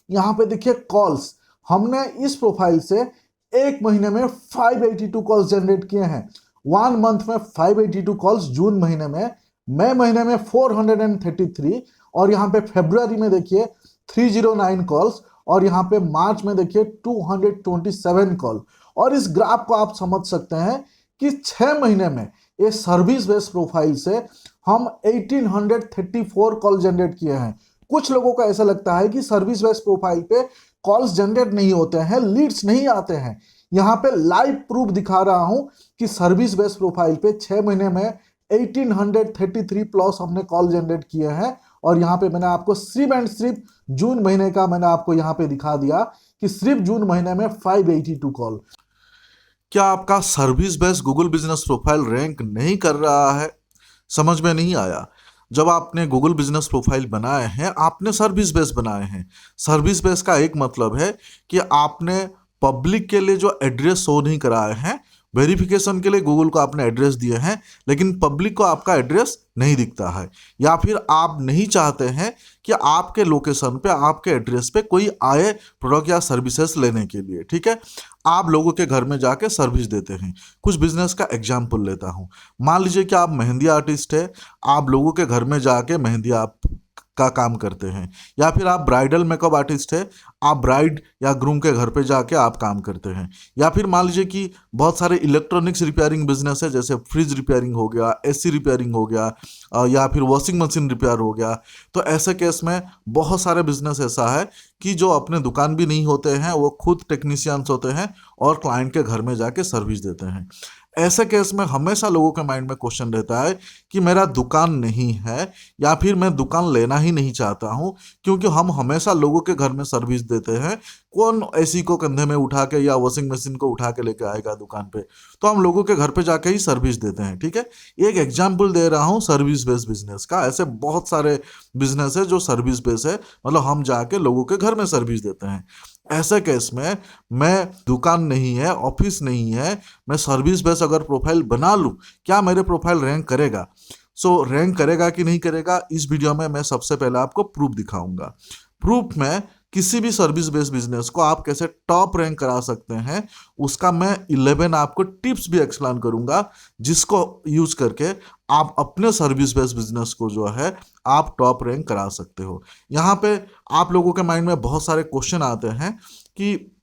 यहाँ पे देखिए कॉल्स, हमने इस प्रोफाइल से एक महीने में 582 कॉल्स जनरेट किए हैं। 1 मंथ में 582 कॉल्स, जून महीने में, मई महीने में 433, और यहाँ पे फरवरी में देखिए 309 कॉल्स, और यहाँ पे मार्च में देखिए 227 कॉल। और इस ग्राफ को आप समझ सकते हैं कि 6 महीने में ये सर्विस बेस्ड प्रोफाइल से हम 1834 कॉल जनरेट किए हैं। कुछ लोगों को ऐसा लगता है कि सर्विस बेस्ड प्रोफाइल पे कॉल्स जनरेट नहीं होते हैं, लीड्स नहीं आते हैं। यहाँ पे लाइव प्रूफ दिखा रहा हूं कि सर्विस बेस्ड प्रोफाइल पे 6 महीने में 1833 प्लस हमने कॉल जनरेट किए हैं। और यहाँ पे मैंने आपको सिर्फ एंड सिर्फ जून महीने का मैंने आपको यहाँ पे दिखा दिया कि सिर्फ जून महीने में 582 कॉल। क्या आपका service based Google business profile rank नहीं कर रहा है? समझ में नहीं आया? जब आपने गूगल बिजनेस प्रोफाइल बनाए हैं, आपने सर्विस बेस्ड बनाए हैं। सर्विस बेस्ड का एक मतलब है कि आपने पब्लिक के लिए जो एड्रेस शो नहीं कराए हैं, वेरिफिकेशन के लिए गूगल को आपने एड्रेस दिए हैं, लेकिन पब्लिक को आपका एड्रेस नहीं दिखता है, या फिर आप नहीं चाहते हैं कि आपके लोकेशन पे, आपके एड्रेस पे कोई आए प्रोडक्ट या सर्विसेज लेने के लिए। ठीक है, आप लोगों के घर में जाके सर्विस देते हैं। कुछ बिजनेस का एग्जाम्पल लेता हूँ। मान लीजिए कि आप मेहंदी आर्टिस्ट है, आप लोगों के घर में जाके मेहंदी आप का काम करते हैं, या फिर आप ब्राइडल मेकअप आर्टिस्ट है, आप ब्राइड या ग्रूम के घर पे जाके आप काम करते हैं, या फिर मान लीजिए कि बहुत सारे इलेक्ट्रॉनिक्स रिपेयरिंग बिजनेस है, जैसे फ्रिज रिपेयरिंग हो गया, एसी रिपेयरिंग हो गया, या फिर वॉशिंग मशीन रिपेयर हो गया। तो ऐसे केस में बहुत सारे बिजनेस ऐसा है कि जो अपने दुकान भी नहीं होते हैं, वो खुद टेक्नीशियंस होते हैं और क्लाइंट के घर में जाके सर्विस देते हैं। ऐसे केस में हमेशा लोगों के माइंड में क्वेश्चन रहता है कि मेरा दुकान नहीं है, या फिर मैं दुकान लेना ही नहीं चाहता हूं, क्योंकि हम हमेशा लोगों के घर में सर्विस देते हैं। कौन एसी को कंधे में उठा के या वॉशिंग मशीन को उठा के लेके आएगा दुकान पे? तो हम लोगों के घर पे जाके ही सर्विस देते हैं। ठीक है, एक एग्जाम्पल दे रहा हूँ सर्विस बेस्ड बिजनेस का। ऐसे बहुत सारे बिजनेस है जो सर्विस बेस्ड है, मतलब हम जाके लोगों के घर में सर्विस देते हैं। ऐसे केस में मैं दुकान नहीं है, ऑफिस नहीं है, मैं सर्विस बेस्ड अगर प्रोफाइल बना लूँ, क्या मेरे प्रोफाइल रैंक करेगा? रैंक करेगा कि नहीं करेगा, इस वीडियो में मैं सबसे पहले आपको प्रूफ दिखाऊंगा। प्रूफ में किसी भी सर्विस बेस्ड बिजनेस को आप कैसे टॉप रैंक करा सकते हैं, उसका मैं 11 आपको टिप्स भी एक्सप्लेन करूंगा, जिसको यूज करके आप अपने सर्विस बेस्ड बिजनेस को जो है आप टॉप रैंक करा सकते हो। यहाँ पे आप लोगों के माइंड में बहुत सारे क्वेश्चन आते हैं कि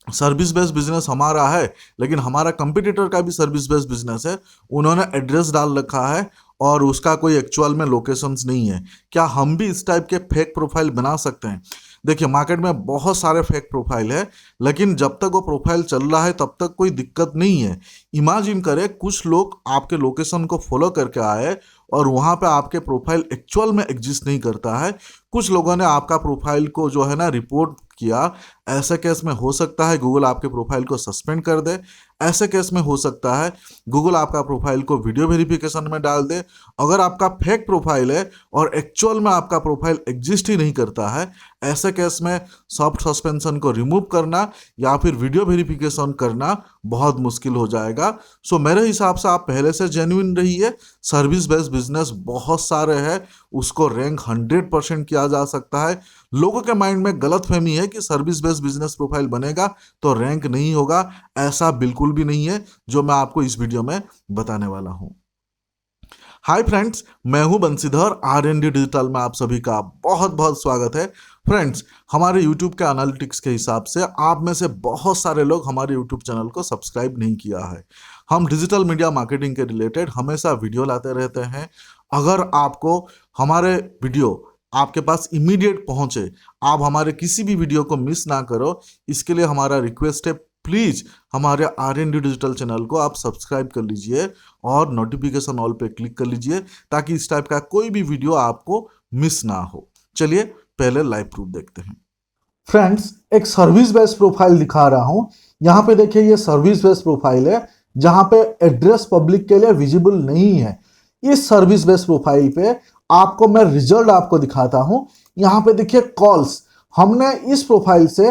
सर्विस बेस्ड बिजनेस हमारा है, लेकिन हमारा कंपटीटर का भी सर्विस बेस्ड बिजनेस है, उन्होंने एड्रेस डाल रखा है और उसका कोई एक्चुअल में लोकेशंस नहीं है। क्या हम भी इस टाइप के फेक प्रोफाइल बना सकते हैं? देखिए, मार्केट में बहुत सारे फेक प्रोफाइल है, लेकिन जब तक वो प्रोफाइल चल रहा है तब तक कोई दिक्कत नहीं है। इमेजिन करें कुछ लोग आपके लोकेशन को फॉलो करके आए और वहाँ पे आपके प्रोफाइल एक्चुअल में एग्जिस्ट नहीं करता है, कुछ लोगों ने आपका प्रोफाइल को जो है ना रिपोर्ट किया। ऐसे केस में हो सकता है गूगल आपके प्रोफाइल को सस्पेंड कर दे। ऐसे केस में हो सकता है गूगल आपका प्रोफाइल को वीडियो वेरिफिकेशन में डाल दे। अगर आपका फेक प्रोफाइल है और एक्चुअल में आपका प्रोफाइल एग्जिस्ट ही नहीं करता है, ऐसे केस में सॉफ्ट सस्पेंशन को रिमूव करना या फिर वीडियो वेरिफिकेशन करना बहुत मुश्किल हो जाएगा। मेरे हिसाब से आप पहले से जेन्युइन रहिए। सर्विस बेस्ड बिजनेस बहुत सारे हैं, उसको रैंक 100% किया जा सकता है। लोगों के माइंड में गलत फहमी है कि सर्विस बेस्ड बिजनेस प्रोफाइल बनेगा तो रैंक नहीं होगा। ऐसा बिल्कुल भी नहीं है, जो मैं आपको इस वीडियो में बताने वाला हूं। हाय फ्रेंड्स, मैं हूं बंसीधर। R&D डिजिटल में आप सभी का बहुत बहुत स्वागत है। फ्रेंड्स, हमारे YouTube के एनालिटिक्स के हिसाब से आप में से बहुत सारे लोग हमारे YouTube चैनल को सब्सक्राइब नहीं किया है। हम डिजिटल मीडिया मार्केटिंग के रिलेटेड हमेशा वीडियो लाते रहते हैं। अगर आपको हमारे वीडियो आपके पास इमीडिएट पहुंचे, आप हमारे किसी भी वीडियो को मिस ना करो, इसके लिए हमारा रिक्वेस्ट है, प्लीज़ हमारे R&D डिजिटल चैनल को आप सब्सक्राइब कर लीजिए और नोटिफिकेशन ऑल पे क्लिक कर लीजिए, ताकि इस टाइप का कोई भी वीडियो आपको मिस ना हो। चलिए पहले लाइव प्रूफ देखते हैं। फ्रेंड्स, एक सर्विस बेस्ड प्रोफाइल दिखा रहा हूं। यहाँ पे देखिए, ये सर्विस बेस्ड प्रोफाइल है जहां पे एड्रेस पब्लिक के लिए विजिबल नहीं है। इस सर्विस बेस्ड प्रोफाइल पे आपको मैं रिजल्ट आपको दिखाता हूं। यहाँ पे देखिए कॉल्स, हमने इस प्रोफाइल से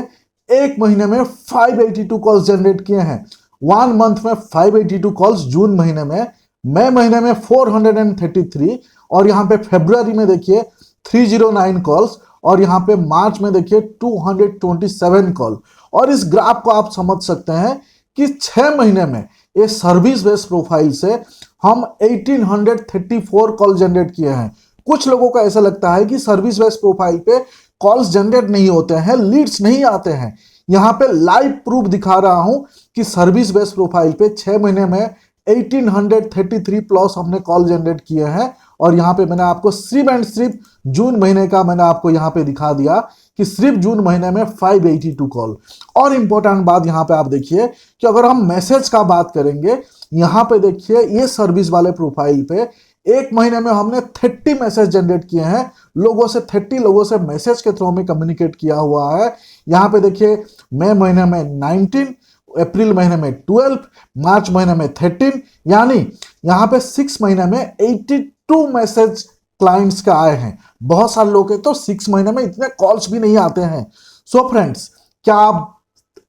एक महीने में 582 कॉल्स जनरेट किए हैं। 1 मंथ में 582 कॉल्स, जून महीने में, मई महीने में 433, और यहाँ पे फरवरी में देखिए 309 कॉल्स, और यहाँ पे मार्च में देखिए 227 कॉल। और इस ग्राफ को आप समझ सकते हैं कि 6 महीने में ये सर्विस बेस्ड प्रोफाइल से हम 1834 कॉल जनरेट किए हैं। कुछ लोगों को ऐसा लगता है कि सर्विस बेस्ड प्रोफाइल पे कॉल्स जनरेट नहीं होते हैं, लीड्स नहीं आते हैं। यहाँ पे लाइव प्रूफ दिखा रहा हूं कि सर्विस बेस्ड प्रोफाइल पे 6 महीने में 1833 प्लस हमने कॉल जनरेट किए हैं। और यहाँ पे मैंने आपको सिर्फ एंड सिर्फ जून महीने का मैंने आपको यहाँ पे दिखा दिया कि सिर्फ जून महीने में 582 कॉल। और इंपॉर्टेंट बात यहाँ पे आप देखिए कि अगर हम मैसेज का बात करेंगे, यहाँ पे देखिए ये सर्विस वाले प्रोफाइल पे एक महीने में हमने 30 मैसेज जनरेट किए हैं। लोगों से 30 लोगों से मैसेज के थ्रू में कम्युनिकेट किया हुआ है। यहाँ पे देखिए मई महीने में 19, अप्रैल महीने में 12, मार्च महीने में 13, यानी यहाँ पे 6 महीने में 82 मैसेज क्लाइंट्स का आए हैं। बहुत सारे लोग हैं तो 6 महीने में इतने कॉल्स भी नहीं आते हैं। सो फ्रेंड्स, क्या आप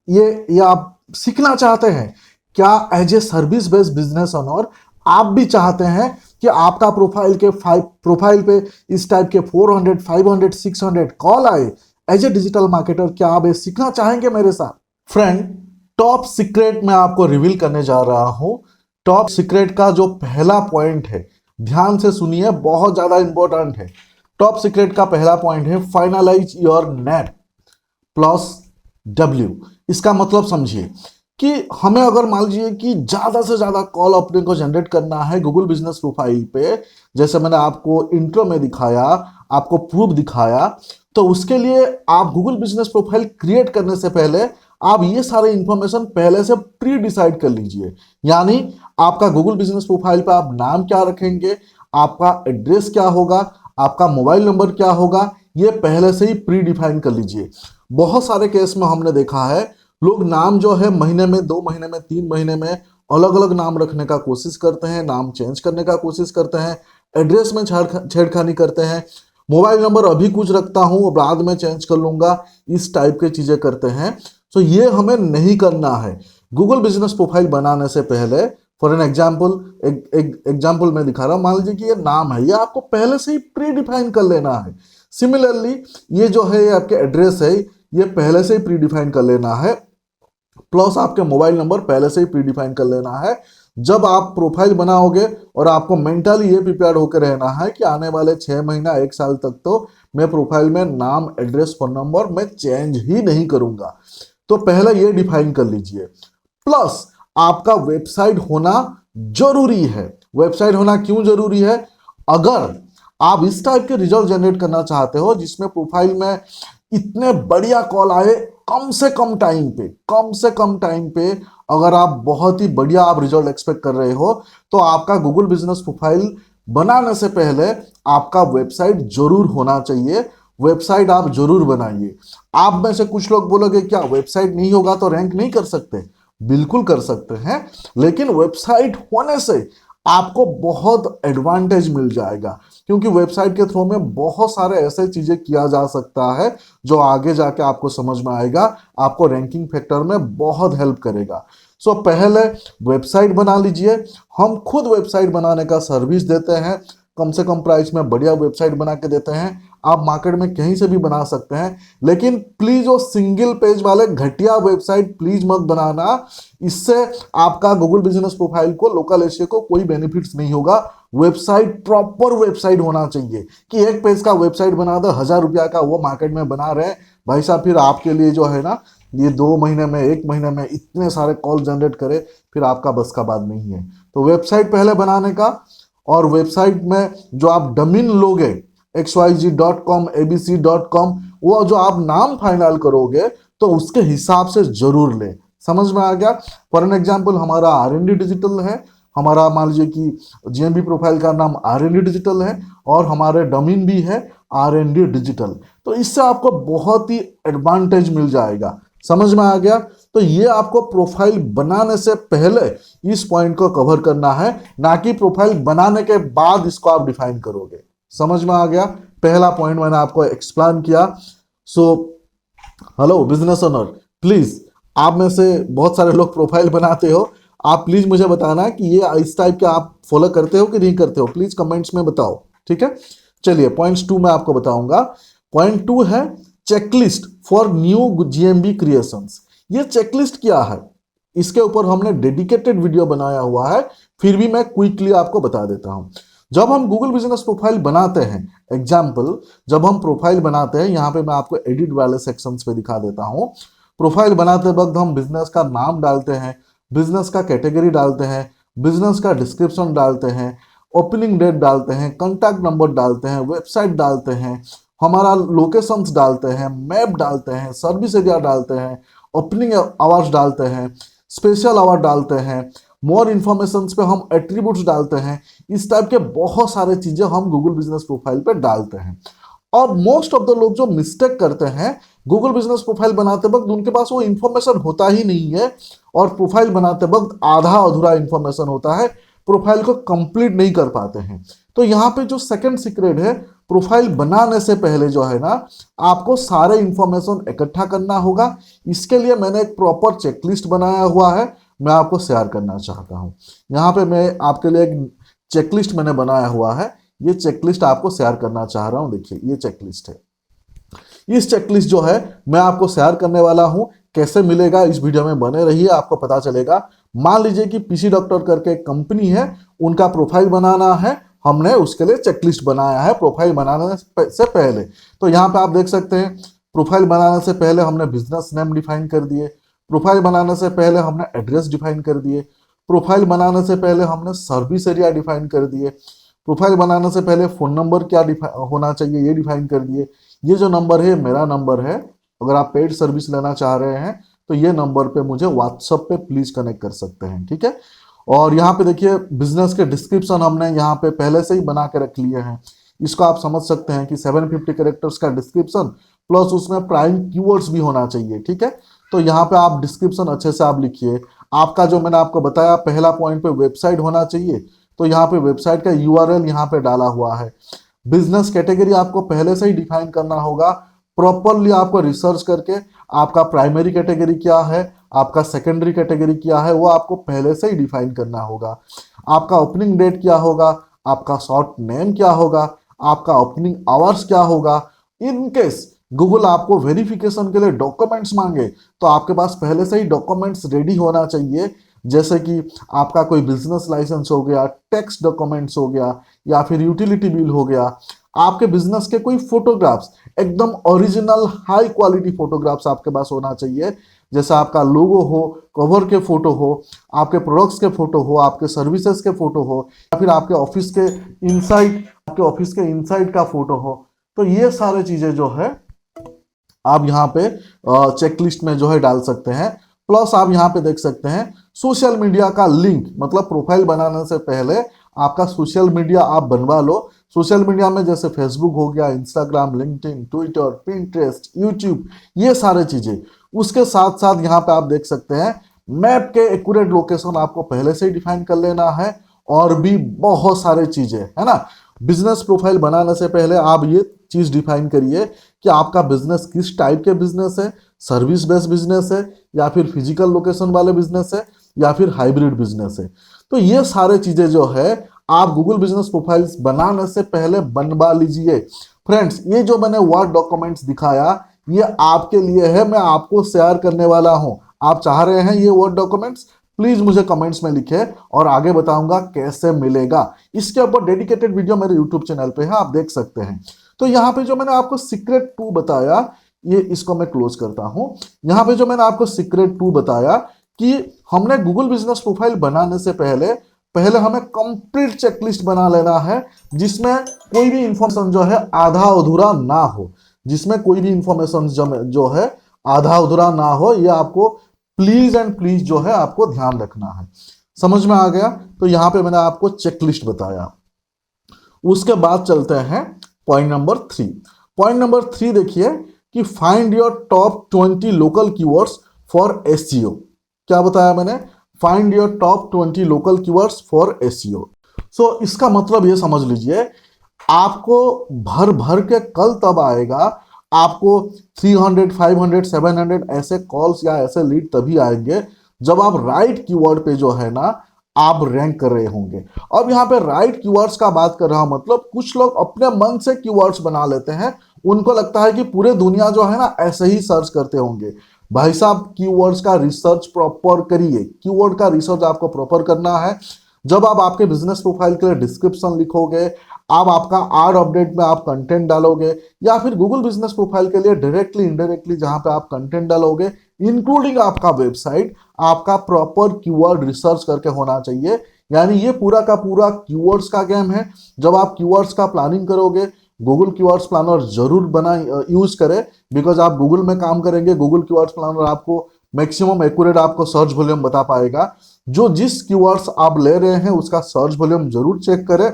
ये आप सीखना चाहते हैं? क्या as a service based business owner आप भी चाहते हैं कि आपका प्रोफाइल पे इस टाइप के 400, 500, 600 कॉल आए? एज ए डिजिटल मार्केटर क्या आप ये सीखना चाहेंगे मेरे साथ? फ्रेंड, टॉप सीक्रेट मैं आपको रिवील करने जा रहा हूं। टॉप सीक्रेट का जो पहला पॉइंट है, ध्यान से सुनिए, बहुत ज्यादा इंपॉर्टेंट है। टॉप सीक्रेट का पहला पॉइंट है finalize your net plus W। इसका मतलब समझिए कि हमें अगर मान लीजिए कि ज्यादा से ज्यादा कॉल अपने को जनरेट करना है गूगल बिजनेस प्रोफाइल पे, जैसे मैंने आपको इंट्रो में दिखाया, आपको प्रूफ दिखाया, तो उसके लिए आप गूगल बिजनेस प्रोफाइल क्रिएट करने से पहले आप ये सारे इंफॉर्मेशन पहले से प्री डिसाइड कर लीजिए। यानी आपका गूगल बिजनेस प्रोफाइल पे आप नाम क्या रखेंगे, आपका एड्रेस क्या होगा, आपका मोबाइल नंबर क्या होगा, ये पहले से ही प्री डिफाइन कर लीजिए। बहुत सारे केस में हमने देखा है लोग नाम जो है महीने में, 2 महीने में, 3 महीने में अलग अलग नाम रखने का कोशिश करते हैं, नाम चेंज करने का कोशिश करते हैं, एड्रेस में छेड़खानी करते हैं, मोबाइल नंबर अभी कुछ रखता हूं बाद में चेंज कर लूंगा, इस टाइप के चीजें करते हैं। तो ये हमें नहीं करना है। गूगल बिजनेस प्रोफाइल बनाने से पहले, फॉर एन एग्जाम्पल मैं दिखा रहा हूं, मान लीजिए कि ये नाम है, ये आपको पहले से ही प्री डिफाइन कर लेना है। सिमिलरली ये जो है, ये आपके एड्रेस है, ये पहले से ही प्री डिफाइन कर लेना है, प्लस आपके मोबाइल नंबर पहले से ही प्री डिफाइन कर लेना है। जब आप प्रोफाइल बनाओगे और आपको मेंटली ये प्रिपेयर होकर रहना है कि आने वाले 6 महीना 1 साल तक तो मैं प्रोफाइल में नाम, एड्रेस, फोन नंबर मैं चेंज ही नहीं करूंगा, तो पहले ये डिफाइन कर लीजिए। प्लस आपका वेबसाइट होना जरूरी है। वेबसाइट होना क्यों जरूरी है? अगर आप इस टाइप के रिजल्ट जनरेट करना चाहते हो जिसमें प्रोफाइल में इतने बढ़िया कॉल आए कम से कम टाइम पे अगर आप बहुत ही बढ़िया आप रिजल्ट एक्सपेक्ट कर रहे हो, तो आपका गूगल बिजनेस प्रोफाइल बनाने से पहले आपका वेबसाइट जरूर होना चाहिए। वेबसाइट आप जरूर बनाइए। आप में से कुछ लोग बोलोगे क्या वेबसाइट नहीं होगा तो रैंक नहीं कर सकते? बिल्कुल कर सकते हैं, लेकिन वेबसाइट होने से आपको बहुत एडवांटेज मिल जाएगा, क्योंकि वेबसाइट के थ्रू में बहुत सारे ऐसे चीजें किया जा सकता है जो आगे जाके आपको समझ में आएगा, आपको रैंकिंग फैक्टर में बहुत हेल्प करेगा। सो पहले वेबसाइट बना लीजिए। हम खुद वेबसाइट बनाने का सर्विस देते हैं, कम से कम प्राइस में बढ़िया वेबसाइट बना के देते हैं। आप मार्केट में कहीं से भी बना सकते हैं, लेकिन प्लीज वो सिंगल पेज वाले घटिया वेबसाइट प्लीज मत बनाना। इससे आपका गूगल बिजनेस प्रोफाइल को, लोकल एशिया को कोई बेनिफिट्स नहीं होगा। वेबसाइट प्रॉपर वेबसाइट होना चाहिए कि एक पेज का वेबसाइट बना दो, 1000 रुपया का वो मार्केट में बना रहे हैं भाई साहब, फिर आपके लिए जो है ना, ये 2 महीने में, 1 महीने में इतने सारे कॉल जनरेट करे, फिर आपका बस का बात नहीं है। तो वेबसाइट पहले बनाने का, और वेबसाइट में जो आप डोमेन लोगे xyz.com, abc.com, वो जो आप नाम फाइनल करोगे तो उसके हिसाब से जरूर ले। समझ में आ गया? फॉर एन एग्जाम्पल हमारा R&D डिजिटल है, हमारा मान लीजिए कि GMB प्रोफाइल का नाम R&D डिजिटल है और हमारे डोमेन भी है R&D डिजिटल, तो इससे आपको बहुत ही एडवांटेज मिल जाएगा। समझ में आ गया? तो ये आपको प्रोफाइल बनाने से पहले इस पॉइंट को कवर करना है, ना कि प्रोफाइल बनाने के बाद इसको आप डिफाइन करोगे। समझ में आ गया? पहला पॉइंट मैंने आपको एक्सप्लेन किया। So hello business owner, please, आप में से बहुत सारे लोग प्रोफाइल बनाते हो, आप प्लीज मुझे बताना कि ये इस टाइप के आप फॉलो करते हो कि नहीं करते हो, प्लीज कमेंट्स में बताओ। ठीक है, चलिए पॉइंट्स 2 में आपको बताऊंगा। पॉइंट 2 है checklist for new GMB creations. ये चेकलिस्ट क्या है, इसके ऊपर हमने डेडिकेटेड वीडियो बनाया हुआ है, फिर भी मैं क्विकली आपको बता देता हूं। जब हम गूगल बिजनेस प्रोफाइल बनाते हैं, एग्जाम्पल जब हम प्रोफाइल बनाते हैं, यहाँ पे मैं आपको एडिट वाले सेक्शंस पे दिखा देता हूँ। प्रोफाइल बनाते वक्त हम बिजनेस का नाम डालते हैं, बिजनेस का कैटेगरी डालते हैं, बिजनेस का डिस्क्रिप्शन डालते हैं, ओपनिंग डेट डालते हैं, कॉन्टैक्ट नंबर डालते हैं, वेबसाइट डालते हैं, हमारा लोकेशंस डालते हैं, मैप डालते हैं, सर्विस एरिया डालते हैं, ओपनिंग आवर्स डालते हैं, स्पेशल आवर डालते हैं, मोर इन्फॉर्मेशन पे हम एट्रीब्यूट्स डालते हैं। इस टाइप के बहुत सारे चीजें हम गूगल बिजनेस प्रोफाइल पे डालते हैं। और मोस्ट ऑफ द लोग जो मिस्टेक करते हैं गूगल बिजनेस प्रोफाइल बनाते वक्त, उनके पास वो इन्फॉर्मेशन होता ही नहीं है और प्रोफाइल बनाते वक्त आधा अधूरा इन्फॉर्मेशन होता है, प्रोफाइल को कंप्लीट नहीं कर पाते हैं। तो यहाँ पे जो सेकंड सीक्रेट है, प्रोफाइल बनाने से पहले जो है ना, आपको सारे इंफॉर्मेशन इकट्ठा करना होगा। इसके लिए मैंने एक प्रॉपर चेकलिस्ट बनाया हुआ है, मैं आपको शेयर करना चाहता हूँ। यहाँ पे मैं आपके लिए एक चेकलिस्ट मैंने बनाया हुआ है, ये चेकलिस्ट आपको शेयर करना चाह रहा हूँ। देखिए ये चेकलिस्ट है, इस चेकलिस्ट जो है मैं आपको शेयर करने वाला हूँ। कैसे मिलेगा, इस वीडियो में बने रहिए, आपको पता चलेगा। मान लीजिए कि पीसी डॉक्टर करके एक कंपनी है, उनका प्रोफाइल बनाना है, हमने उसके लिए चेकलिस्ट बनाया है प्रोफाइल बनाने से पहले। तो यहाँ पे आप देख सकते हैं, प्रोफाइल बनाने से पहले हमने बिजनेस नेम डिफाइन कर दिए, प्रोफाइल बनाने से पहले हमने एड्रेस डिफाइन कर दिए, प्रोफाइल बनाने से पहले हमने सर्विस एरिया डिफाइन कर दिए, प्रोफाइल बनाने से पहले फ़ोन नंबर क्या होना चाहिए ये डिफाइन कर दिए। ये जो नंबर है मेरा नंबर है, अगर आप पेड सर्विस लेना चाह रहे हैं तो ये नंबर पे मुझे व्हाट्सएप पे प्लीज कनेक्ट कर सकते हैं, ठीक है। और यहाँ पे देखिए बिजनेस के डिस्क्रिप्शन हमने यहाँ पे पहले से ही बना के रख लिए हैं। इसको आप समझ सकते हैं कि 750 कैरेक्टर्स का डिस्क्रिप्शन प्लस उसमें प्राइम कीवर्ड्स भी होना चाहिए, ठीक है। तो यहाँ पे आप डिस्क्रिप्शन अच्छे से आप लिखिए। आपका जो मैंने आपको बताया पहला पॉइंट पे वेबसाइट होना चाहिए, तो यहाँ पे वेबसाइट का यूआरएल यहाँ पे डाला हुआ है। बिजनेस कैटेगरी आपको पहले से ही डिफाइन करना होगा, प्रॉपरली आपको रिसर्च करके आपका प्राइमरी कैटेगरी क्या है, आपका सेकेंडरी कैटेगरी क्या है, वो आपको पहले से ही डिफाइन करना होगा। आपका ओपनिंग डेट क्या होगा, आपका शॉर्ट नेम क्या होगा, आपका ओपनिंग आवर्स क्या होगा। इन केस गूगल आपको वेरिफिकेशन के लिए डॉक्यूमेंट्स मांगे तो आपके पास पहले से ही डॉक्यूमेंट्स रेडी होना चाहिए, जैसे कि आपका कोई बिजनेस लाइसेंस हो गया, टैक्स डॉक्यूमेंट्स हो गया, या फिर यूटिलिटी बिल हो गया। आपके बिजनेस के कोई फोटोग्राफ्स, एकदम ओरिजिनल हाई क्वालिटी फोटोग्राफ्स आपके पास होना चाहिए, जैसे आपका लोगो हो, कवर के फोटो हो, आपके प्रोडक्ट्स के फोटो हो, आपके सर्विसेज के फोटो हो, या फिर आपके ऑफिस के इनसाइड का फोटो हो। तो ये सारे चीजें जो है आप यहाँ पे चेकलिस्ट में जो है डाल सकते हैं। प्लस आप यहाँ पे देख सकते हैं सोशल मीडिया का लिंक, मतलब प्रोफाइल बनाने से पहले आपका सोशल मीडिया आप बनवा लो। सोशल मीडिया में जैसे फेसबुक हो गया, Instagram, LinkedIn, Twitter, Pinterest, YouTube, ये सारे चीजें। उसके साथ साथ यहाँ पे आप देख सकते हैं मैप के एक्यूरेट लोकेशन आपको पहले से ही डिफाइन कर लेना है, और भी बहुत सारे चीजें है ना। बिजनेस प्रोफाइल बनाने से पहले आप ये चीज डिफाइन करिए कि आपका बिजनेस किस टाइप के बिजनेस है, सर्विस बेस्ड बिजनेस है, या फिर फिजिकल लोकेशन वाले बिजनेस है, या फिर हाइब्रिड बिजनेस है। तो ये सारे चीजें जो है आप गूगल बिजनेस प्रोफाइल्स बनाने से पहले बनवा लीजिए। फ्रेंड्स, ये जो मैंने वर्ड डॉक्यूमेंट्स दिखाया ये आपके लिए है, मैं आपको शेयर करने वाला हूं। आप चाह रहे हैं ये वर्ड डॉक्यूमेंट्स, प्लीज मुझे कमेंट्स में लिखे और आगे बताऊंगा कैसे मिलेगा। इसके ऊपर डेडिकेटेड वीडियो मेरे यूट्यूब चैनल पे है, आप देख सकते हैं। तो यहाँ पे जो मैंने आपको सीक्रेट 2 बताया, ये इसको मैं क्लोज करता हूं। यहाँ पे जो मैंने आपको सीक्रेट 2 बताया कि हमने गूगल बिजनेस प्रोफाइल बनाने से पहले हमें कंप्लीट चेकलिस्ट बना लेना है, जिसमें कोई भी इंफॉर्मेशन जो है आधा अधूरा ना हो, जिसमें कोई भी इंफॉर्मेशन जो है आधा अधूरा ना हो। ये आपको प्लीज एंड प्लीज जो है आपको ध्यान रखना है। समझ में आ गया? तो यहाँ पे मैंने आपको चेकलिस्ट बताया। उसके बाद चलते हैं पॉइंट नंबर 3। पॉइंट नंबर 3 देखिए कि find your top 20 local keywords for SEO. क्या बताया मैंने? Find your top 20 local keywords for SEO. So इसका मतलब ये समझ लीजिए, आपको भर भर के कल तब आएगा, आपको 300, 500, 700 ऐसे कॉल्स या ऐसे लीड तभी आएंगे जब आप राइट कीवर्ड पे जो है ना आप रैंक कर रहे होंगे। अब यहाँ पे राइट कीवर्ड्स का बात कर रहा हूं, मतलब कुछ लोग अपने मन से कीवर्ड्स बना लेते हैं, उनको लगता है कि पूरे दुनिया जो है ना ऐसे ही सर्च करते होंगे। भाई साहब, कीवर्ड्स का रिसर्च प्रॉपर करिए। कीवर्ड का रिसर्च आपको प्रॉपर करना है। जब आप आपके बिजनेस प्रोफाइल के लिए डिस्क्रिप्शन लिखोगे, आप आपका आर अपडेट में आप कंटेंट डालोगे, या फिर गूगल बिजनेस प्रोफाइल के लिए डायरेक्टली इनडायरेक्टली जहां पे आप कंटेंट डालोगे, इंक्लूडिंग आपका वेबसाइट, आपका प्रॉपर कीवर्ड रिसर्च करके होना चाहिए। यानी ये पूरा का पूरा कीवर्ड्स का गेम है। जब आप कीवर्ड्स का प्लानिंग करोगे, गूगल कीवर्ड्स प्लानर जरूर यूज करें, बिकॉज आप गूगल में काम करेंगे। गूगल कीवर्ड्स प्लानर आपको मैक्सिमम एक्यूरेट आपको सर्च वॉल्यूम बता पाएगा। जो जिस कीवर्ड्स आप ले रहे हैं उसका सर्च वॉल्यूम जरूर चेक करें।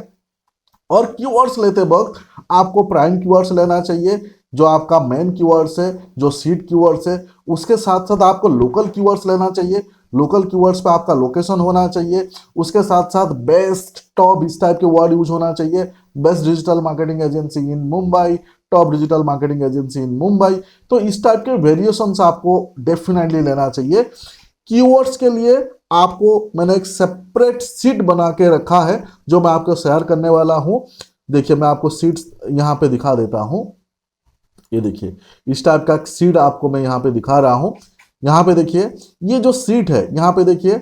और कीवर्ड्स लेते वक्त आपको प्राइम कीवर्ड्स लेना चाहिए, जो आपका मेन कीवर्ड्स है, जो सीड कीवर्ड्स है। उसके साथ साथ आपको लोकल कीवर्ड्स लेना चाहिए। लोकल कीवर्ड्स पे आपका लोकेशन होना चाहिए। उसके साथ साथ बेस्ट, टॉप, इस टाइप के वर्ड यूज होना चाहिए। Best digital marketing agency in Mumbai, top digital marketing agency in Mumbai. तो इस टाइप के वेरिएशंस आपको डेफिनेटली लेना चाहिए। कीवर्ड्स के लिए आपको मैंने एक सेपरेट सीट बना के रखा है, जो मैं आपको शेयर करने वाला हूं। देखिए, मैं आपको सीट्स यहाँ पे दिखा देता हूं। ये देखिए, इस टाइप का सीट आपको मैं यहाँ पे दिखा रहा हूं। यहाँ पे देखिए, ये जो सीट है, यहाँ पे देखिए,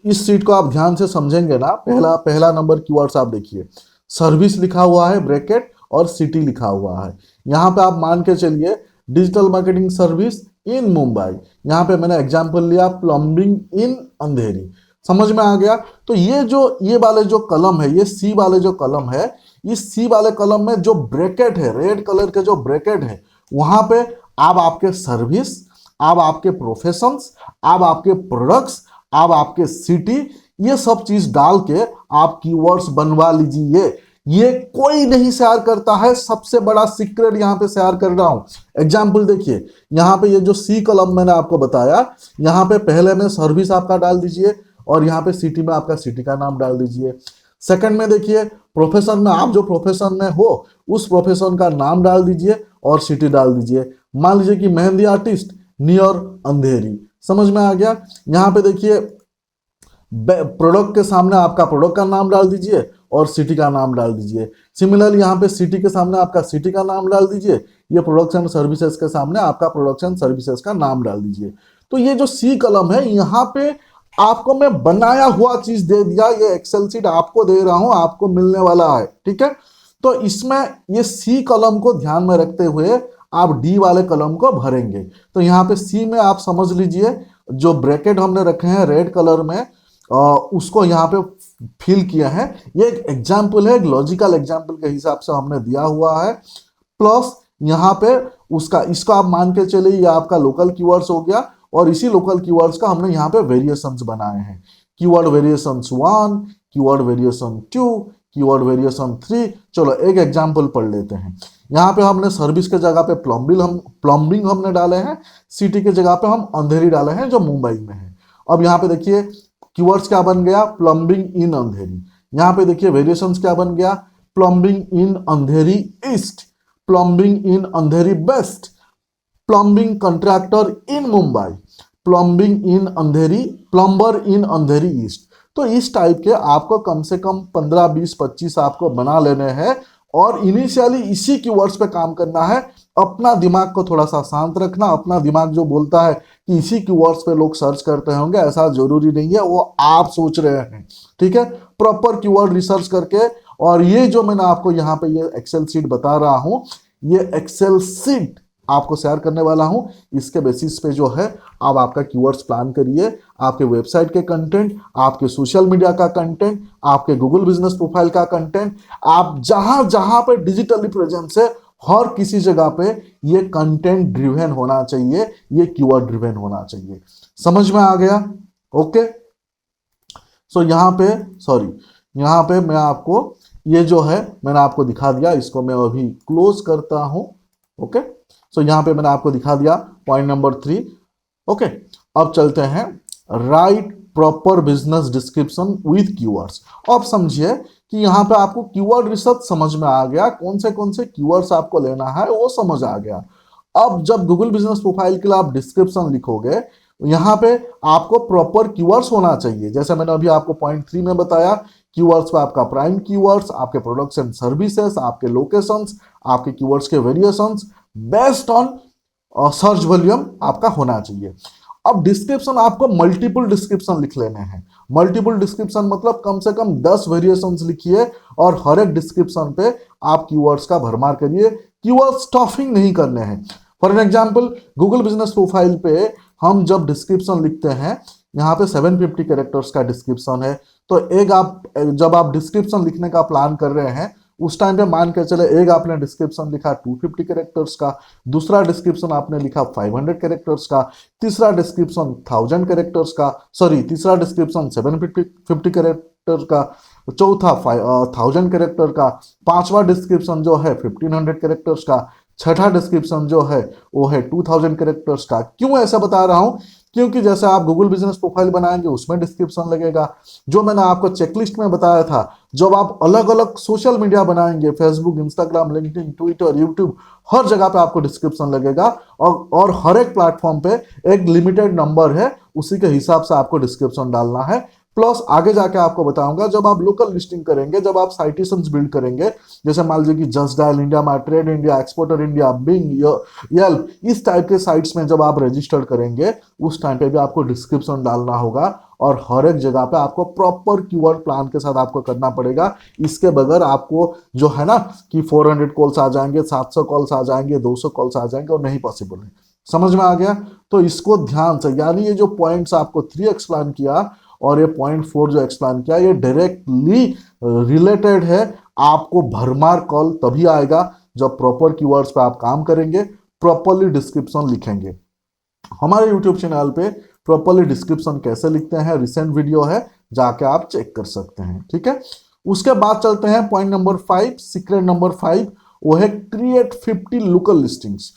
इस सीट को आप ध्यान से समझेंगे ना। पहला पहला नंबर कीवर्ड्स आप देखिए, सर्विस लिखा हुआ है ब्रैकेट और सिटी लिखा हुआ है। यहाँ पे आप मान के चलिए digital marketing service in Mumbai. यहाँ पे मैंने एग्जांपल लिया प्लम्बिंग इन अंधेरी। समझ में आ गया? तो ये वाले जो कलम है, ये सी वाले जो कलम है, इस सी वाले कलम में जो ब्रैकेट है, रेड कलर के जो ब्रैकेट है, वहां पे आप आपके सर्विस, आप आपके प्रोफेशंस, आप आपके प्रोडक्ट्स, आप आपके सिटी, ये सब चीज डाल के आप कीवर्ड्स बनवा लीजिए। ये कोई नहीं शेयर करता है। सबसे बड़ा सीक्रेट यहां पे शेयर कर रहा हूं। एग्जाम्पल देखिए, यहां पे ये जो सी कलम मैंने आपको बताया, यहां पे पहले में सर्विस आपका डाल दीजिए और यहाँ पे सिटी में आपका सिटी का नाम डाल दीजिए। सेकंड में देखिए, प्रोफेशन में आप जो प्रोफेशन में हो उस प्रोफेशन का नाम डाल दीजिए और सिटी डाल दीजिए। मान लीजिए कि मेहंदी आर्टिस्ट नियर अंधेरी। समझ में आ गया? यहाँ पे देखिए, प्रोडक्ट के सामने आपका प्रोडक्ट का नाम डाल दीजिए और सिटी का नाम डाल दीजिए। सिमिलरली यहाँ पे सिटी के सामने आपका सिटी का नाम डाल दीजिए। ये प्रोडक्ट्स एंड सर्विसेज के सामने आपका प्रोडक्ट्स एंड सर्विसेज का नाम डाल दीजिए। तो ये जो सी कलम है, यहाँ पे आपको मैं बनाया हुआ चीज दे दिया। ये एक्सेल सीट आपको दे रहा हूं, आपको मिलने वाला है। ठीक है? तो इसमें ये सी कलम को ध्यान में रखते हुए आप डी वाले कलम को भरेंगे। तो यहाँ पे सी में आप समझ लीजिए, जो ब्रैकेट हमने रखे हैं रेड कलर में, उसको यहाँ पे फिल किया है। ये एक एग्जाम्पल है, एक लॉजिकल एग्जाम्पल के हिसाब से हमने दिया हुआ है। प्लस यहाँ पे उसका, इसको आप मान के चलिए ये आपका लोकल कीवर्ड्स हो गया, और इसी लोकल कीवर्ड्स का हमने यहाँ पे वेरिएशंस बनाए हैं। Keyword variations 1, keyword variation 2, keyword variation 3। चलो एक एग्जांपल पढ़ लेते हैं। यहाँ पे हमने सर्विस के जगह पे प्लम्बिंग हमने डाले हैं, सिटी के जगह पे हम अंधेरी डाले हैं जो मुंबई में है। अब यहाँ पे देखिए कीवर्ड्स क्या बन गया, प्लम्बिंग इन अंधेरी। यहाँ पे देखिए वेरिएशंस क्या बन गया, प्लम्बिंग इन अंधेरी ईस्ट, प्लम्बिंग इन अंधेरी वेस्ट, प्लम्बिंग कंट्रैक्टर इन मुंबई, प्लम्बिंग इन अंधेरी, प्लम्बर इन अंधेरी ईस्ट। तो इस टाइप के आपको कम से कम 15, 20, 25 आपको बना लेने हैं और इनिशियली इसी कीवर्ड्स पे काम करना है। अपना दिमाग को थोड़ा सा शांत रखना। अपना दिमाग जो बोलता है कि इसी कीवर्ड्स पे लोग सर्च करते होंगे, ऐसा जरूरी नहीं है, वो आप सोच रहे हैं। ठीक है? प्रॉपर कीवर्ड रिसर्च करके, और ये जो मैंने आपको यहाँ पे ये एक्सेल सीट बता रहा हूं, ये एक्सेल सीट आपको शेयर करने वाला हूं। इसके बेसिस पे जो है आप आपका कीवर्ड्स प्लान करिए। आपके वेबसाइट के कंटेंट, आपके सोशल मीडिया का कंटेंट, आपके गूगल बिजनेस प्रोफाइल का कंटेंट, आप जहां जहां पे डिजिटली प्रेजेंस है, हर किसी जगह पे ये कंटेंट ड्रिवन होना चाहिए, ये कीवर्ड ड्रिवन होना चाहिए। समझ में आ गया? ओके। सो यहाँ पे मैं आपको ये जो है मैंने आपको दिखा दिया। इसको मैं अभी क्लोज करता हूं। ओके। सो यहाँ पे मैंने आपको दिखा दिया पॉइंट नंबर 3। ओके, अब चलते हैं right proper business description with keywords. अब समझिए कि यहाँ पे आपको कीवर्ड रिसर्च समझ में आ गया, कौन से कीवर्ड्स आपको लेना है वो समझ आ गया। अब जब गूगल बिजनेस प्रोफाइल के लिए आप डिस्क्रिप्शन लिखोगे, यहाँ पे आपको प्रॉपर कीवर्ड्स होना चाहिए। जैसे मैंने अभी आपको पॉइंट 3 में बताया कीवर्ड्स पे आपका प्राइम कीवर्ड्स, आपके प्रोडक्ट्स एंड सर्विसेज, आपके लोकेशंस, आपके कीवर्ड्स के variations based on search volume आपका होना चाहिए। अब डिस्क्रिप्शन आपको मल्टीपल डिस्क्रिप्शन लिख लेने हैं। मल्टीपल डिस्क्रिप्शन मतलब कम से कम 10 वेरिएशंस लिखिए और हर एक डिस्क्रिप्शन पे आप कीवर्ड्स का भरमार करिए। कीवर्ड स्टफिंग नहीं करने हैं। For example Google business profile पे हम जब डिस्क्रिप्शन लिखते हैं, यहाँ पे 750 कैरेक्टर्स का डिस्क्रिप्शन है, तो एक आप जब आप डिस्क्रिप्शन लिखने का प्लान कर रहे हैं उस टाइम पे मान के चले एक आपने डिस्क्रिप्शन लिखा 250 कैरेक्टर्स का, दूसरा डिस्क्रिप्शन आपने लिखा 500 कैरेक्टर्स का, तीसरा डिस्क्रिप्शन 1000 कैरेक्टर्स का, सॉरी तीसरा डिस्क्रिप्शन 750 कैरेक्टर का, चौथा 1000 कैरेक्टर का, पांचवा डिस्क्रिप्शन जो है 1500 कैरेक्टर्स का, छठा डिस्क्रिप्शन जो है वो है 2000 कैरेक्टर्स का। क्यों ऐसा बता रहा हूं? क्योंकि जैसे आप गूगल बिजनेस प्रोफाइल बनाएंगे उसमें डिस्क्रिप्शन लगेगा। जो मैंने आपको चेकलिस्ट में बताया था, जब आप अलग अलग सोशल मीडिया बनाएंगे, Facebook, Instagram, LinkedIn, Twitter, YouTube, हर जगह पे आपको डिस्क्रिप्शन लगेगा और हर एक प्लेटफॉर्म पे एक लिमिटेड नंबर है, उसी के हिसाब से आपको डिस्क्रिप्शन डालना है। प्लस आगे जाके आपको बताऊंगा जब आप लोकल लिस्टिंग करेंगे, जब आप साइटेशंस बिल्ड करेंगे, जैसे मान लीजिए कि just dial India, my trade India, exporter India, Bing, Yelp, इस टाइप के साइट्स में जब आप रजिस्टर करेंगे उस टाइम पे भी आपको डिस्क्रिप्शन डालना होगा और हर एक जगह पे आपको प्रॉपर कीवर्ड प्लान के साथ आपको करना पड़ेगा। इसके बगैर आपको जो है ना कि 400 कॉल्स आ जाएंगे, 700 कॉल्स आ जाएंगे, 200 कॉल्स आ जाएंगे और नहीं पॉसिबल है। समझ में आ गया? तो इसको ध्यान से, यानी ये जो पॉइंट्स आपको 3 एक्सप्लेन किया और ये पॉइंट 4 जो एक्सप्लेन किया, ये डायरेक्टली रिलेटेड है। आपको भरमार कॉल तभी आएगा जब प्रॉपर कीवर्ड्स पे आप काम करेंगे, प्रॉपरली डिस्क्रिप्शन लिखेंगे। हमारे यूट्यूब चैनल पे प्रॉपरली डिस्क्रिप्शन कैसे लिखते हैं, रिसेंट वीडियो है, जाके आप चेक कर सकते हैं। ठीक है, उसके बाद चलते हैं पॉइंट नंबर 5, सीक्रेट नंबर 5, वो है क्रिएट 50 लोकल लिस्टिंग्स।